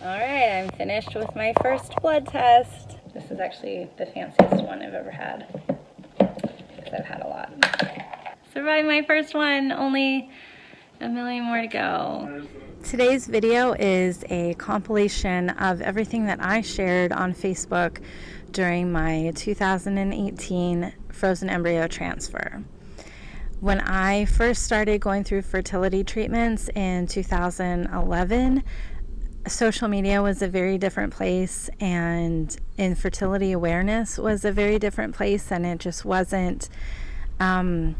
Alright, I'm finished with my first blood test. This is actually the fanciest one I've ever had, because I've had a lot. Survived my first one, only a million more to go. Today's video is a compilation of everything that I shared on Facebook during my 2018 frozen embryo transfer. When I first started going through fertility treatments in 2011, social media was a very different place, and infertility awareness was a very different place, and it just wasn't that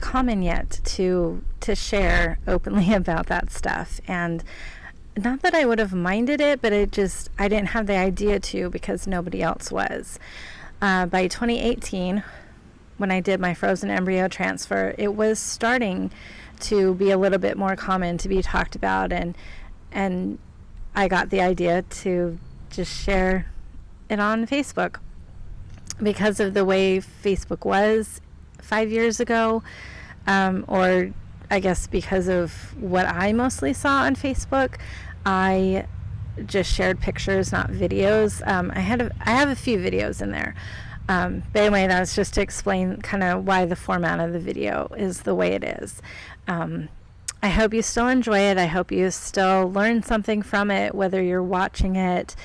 common yet to share openly about that stuff. And not that I would have minded it, but I didn't have the idea to, because nobody else was. By 2018, when I did my frozen embryo transfer, it was starting to be a little bit more common to be talked about, and I got the idea to just share it on Facebook. Because of the way Facebook was 5 years ago, or I guess because of what I mostly saw on Facebook, I just shared pictures, not videos. I have a few videos in there. But anyway, that's just to explain kind of why the format of the video is the way it is. I hope you still enjoy it. I hope you still learn something from it, whether you're watching it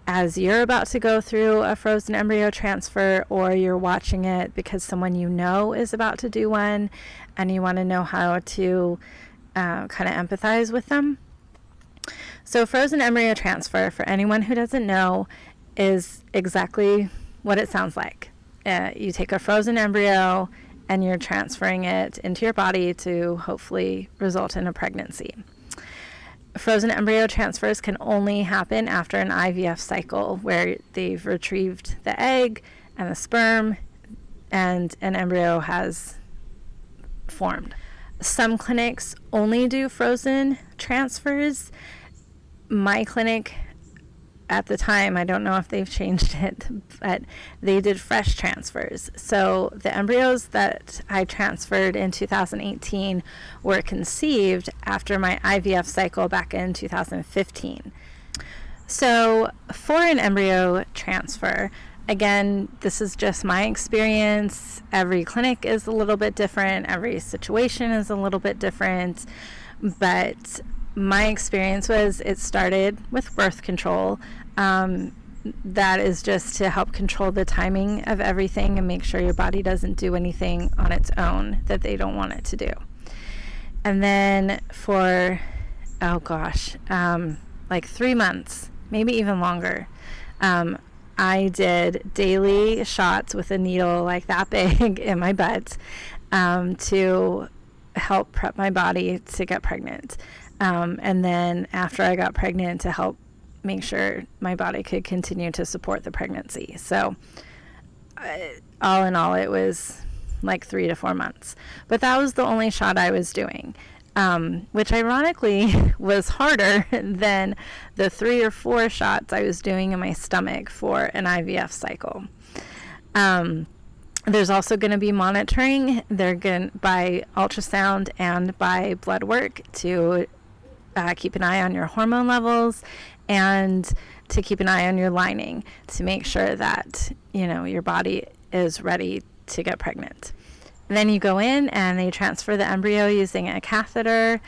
as you're about to go through a frozen embryo transfer, or you're watching it because someone you know is about to do one and you want to know how to kind of empathize with them. So frozen embryo transfer, for anyone who doesn't know, is exactly what it sounds like. You take a frozen embryo and you're transferring it into your body to hopefully result in a pregnancy. Frozen embryo transfers can only happen after an IVF cycle, where they've retrieved the egg and the sperm and an embryo has formed. Some clinics only do frozen transfers. My clinic at the time, I don't know if they've changed it, but they did fresh transfers. So the embryos that I transferred in 2018 were conceived after my IVF cycle back in 2015. So for an embryo transfer, again, this is just my experience. Every clinic is a little bit different. Every situation is a little bit different. But my experience was it started with birth control. That is just to help control the timing of everything and make sure your body doesn't do anything on its own that they don't want it to do. And then for, like 3 months, maybe even longer, I did daily shots with a needle like that big in my butt to help prep my body to get pregnant. And then after I got pregnant, to help make sure my body could continue to support the pregnancy. So all in all, it was like 3 to 4 months. But that was the only shot I was doing, which ironically was harder than the 3 or 4 shots I was doing in my stomach for an IVF cycle. There's also going to be monitoring. They're going by ultrasound and by blood work to keep an eye on your hormone levels and to keep an eye on your lining to make sure that, your body is ready to get pregnant. And then you go in and they transfer the embryo using a catheter,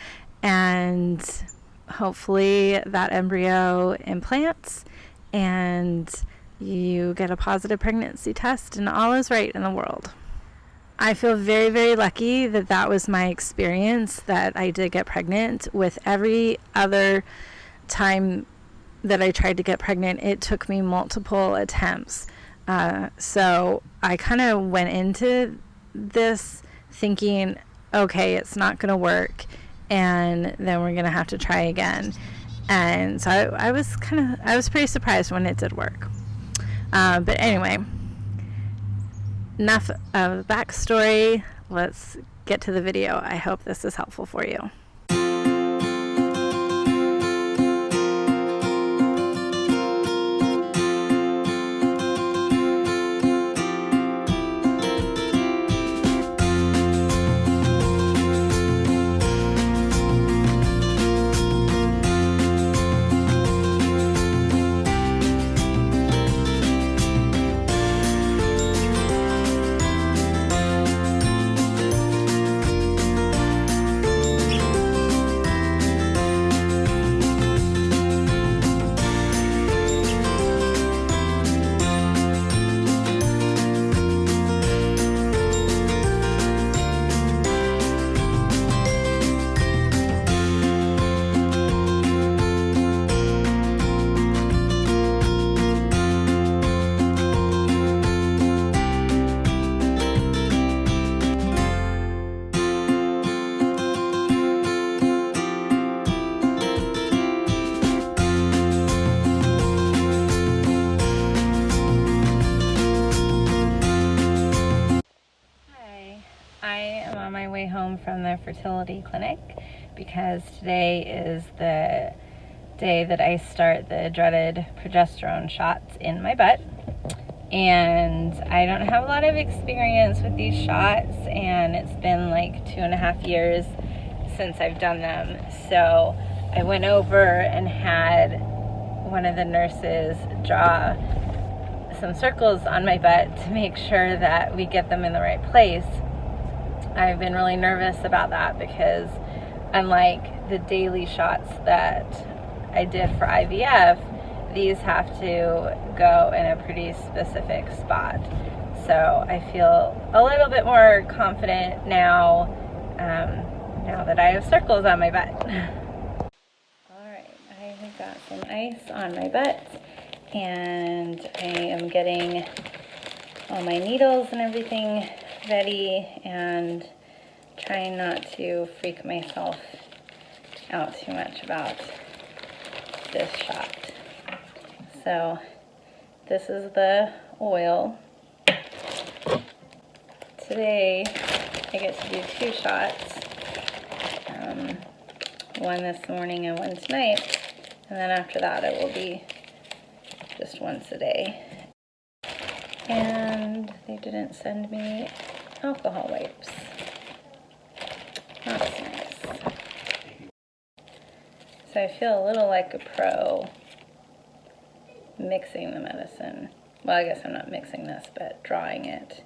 and hopefully that embryo implants and you get a positive pregnancy test and all is right in the world. I feel very, very lucky that that was my experience, that I did get pregnant. With every other time that I tried to get pregnant, it took me multiple attempts. So I kind of went into this thinking, okay, it's not going to work, and then we're going to have to try again. And so I was pretty surprised when it did work. But anyway, enough of the backstory. Let's get to the video. I hope this is helpful for you. home from the fertility clinic because today is the day that I start the dreaded progesterone shots in my butt. And I don't have a lot of experience with these shots, and it's been like 2.5 years since I've done them. So I went over and had one of the nurses draw some circles on my butt to make sure that we get them in the right place. I've been really nervous about that because unlike the daily shots that I did for IVF, these have to go in a pretty specific spot. So I feel a little bit more confident now, now that I have circles on my butt. Alright, I have got some ice on my butt, and I am getting all my needles and everything ready and trying not to freak myself out too much about this shot. So this is the oil. Today I get to do 2 shots, one this morning and one tonight, and then after that it will be just once a day. And they didn't send me alcohol wipes. That's nice. So I feel a little like a pro mixing the medicine. Well, I guess I'm not mixing this, but drawing it.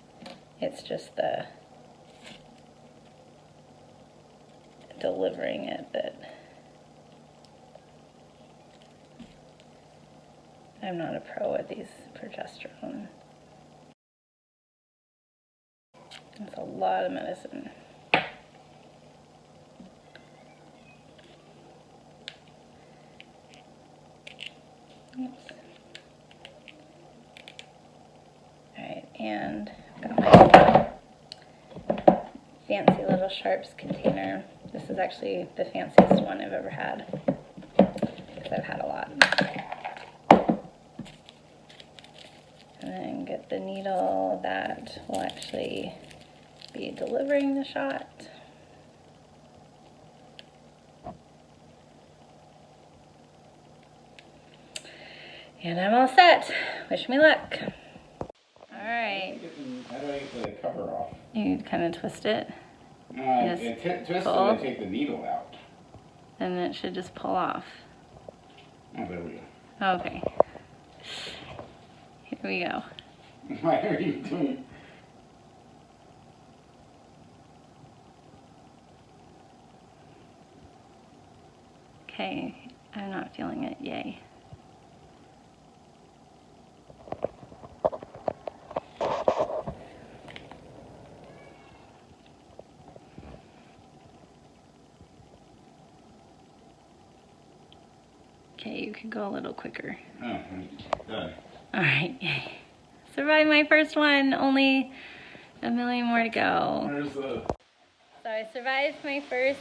It's just the delivering it that I'm not a pro at these progesterone. It's a lot of medicine. Oops. Alright, and got my fancy little sharps container. This is actually the fanciest one I've ever had, because I've had a lot. And then get the needle that will actually be delivering the shot. And I'm all set. Wish me luck. Alright. How do I get the cover off? You kind of twist it. Twist it and take the needle out. Then it should just pull off. Oh, there we go. Okay. Here we go. Why are you doing? Okay, I'm not feeling it. Yay. Okay, you could go a little quicker. Oh, done. Alright, yay. Survived my first one, only a million more to go. Where's the... So I survived my first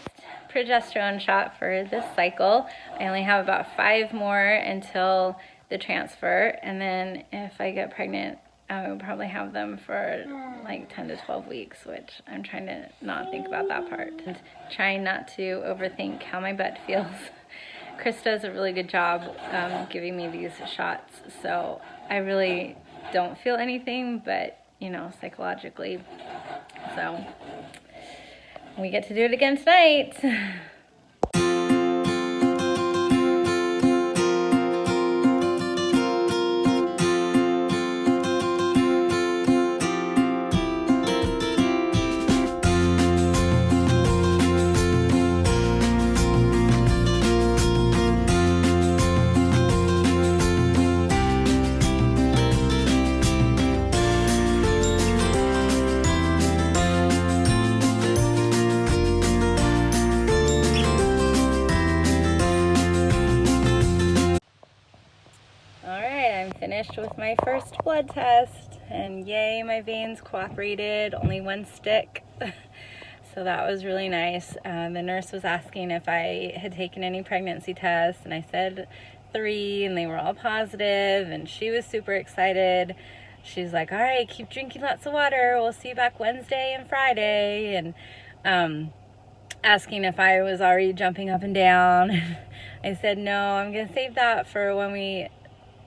progesterone shot for this cycle. I only have about 5 more until the transfer, and then if I get pregnant, I will probably have them for like 10 to 12 weeks, which I'm trying to not think about that part. And trying not to overthink how my butt feels. Chris does a really good job giving me these shots, so I really don't feel anything, but, you know, psychologically. So we get to do it again tonight. Finished with my first blood test, and yay, my veins cooperated, only 1 stick. So that was really nice. The nurse was asking if I had taken any pregnancy tests, and I said 3, and they were all positive, and she was super excited. She's like, all right, keep drinking lots of water. We'll see you back Wednesday and Friday. And asking if I was already jumping up and down. I said, no, I'm going to save that for when we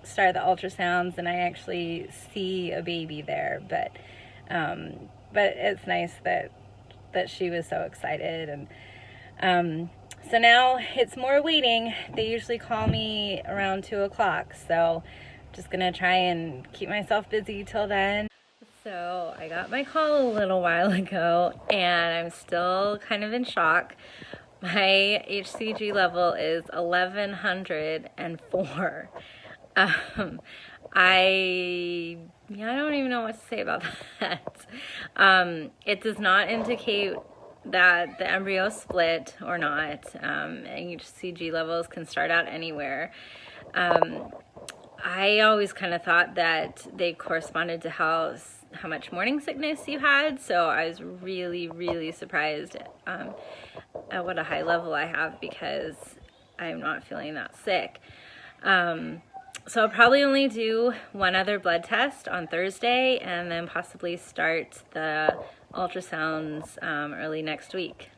start the ultrasounds and I actually see a baby there. But it's nice that she was so excited. And so now it's more waiting. They usually call me around 2 o'clock. So I'm just going to try and keep myself busy till then. So I got my call a little while ago and I'm still kind of in shock. My HCG level is 1104. I don't even know what to say about that. It does not indicate that the embryo split or not. HCG levels can start out anywhere. I always kind of thought that they corresponded to how much morning sickness you had, so I was really, really surprised at what a high level I have because I'm not feeling that sick. So I'll probably only do one other blood test on Thursday and then possibly start the ultrasounds early next week.